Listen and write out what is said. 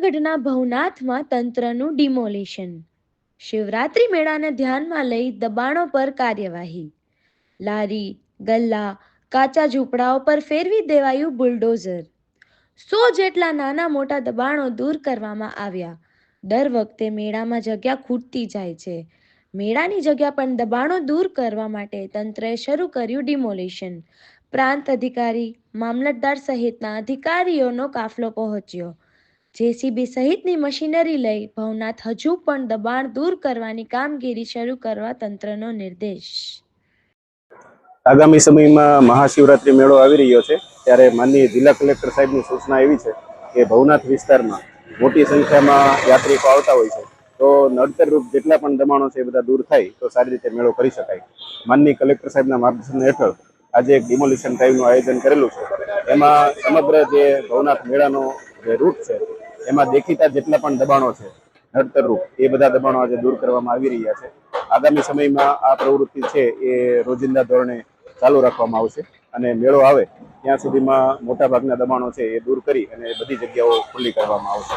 જૂનાગઢના ભવનાથમાં તંત્રનું ડિમોલિશન. શિવરાત્રી મેળાને ધ્યાનમાં લઈ દબાણો પર કાર્યવાહી. લારી, ગલ્લા, કાચા ઝૂંપડાઓ પર ફેરવી દેવાયું બુલડોઝર. 100 જેટલા નાના મોટા દબાણો દૂર કરવામાં આવ્યા. દર વખતે મેળામાં જગ્યા ખૂટતી જાય છે. મેળાની જગ્યા પણ દબાણો દૂર કરવા માટે તંત્રએ શરૂ કર્યું ડિમોલિશન. પ્રાંત અધિકારી, મામલતદાર સહિતના અધિકારીઓનો કાફલો પહોંચ્યો. જેસીબી સહિતની મશીનરી લઈ ભવનાથ હજુ પણ દબાણ દૂર કરવાની કામગીરી શરૂ કરવા તંત્રનો નિર્દેશ. આગામી સમયમાં મહાશિવરાત્રી મેળો આવી રહ્યો છે, ત્યારે માનનીય જિલ્લા કલેક્ટર સાહેબની સૂચના એવી છે કે ભવનાથ વિસ્તારમાં મોટી સંખ્યામાં યાત્રિકો આવતા હોય છે, તો નડતરરૂપ જેટલા પણ દબાણો છે એ બધા દૂર થાય તો સારી રીતે મેળો કરી શકાય. માનનીય કલેક્ટર સાહેબના માર્ગદર્શન હેઠળ આજે એક ડિમોલિશન ડ્રાઈવનું આયોજન કરેલું છે. એમાં સમગ્ર જે ભવનાથ મેળાનો જે રૂટ છે એમાં દેખીતા જેટલા પણ દબાણો છે નડતરરૂપ, એ બધા દબાણો આજે દૂર કરવામાં આવી રહ્યા છે. આગામી સમયમાં આ પ્રવૃત્તિ છે એ રોજિંદા ધોરણે ચાલુ રાખવામાં આવશે અને મેળો આવે ત્યાં સુધીમાં મોટા ભાગના દબાણો છે એ દૂર કરી અને બધી જગ્યાઓ ખુલ્લી કરવામાં આવશે.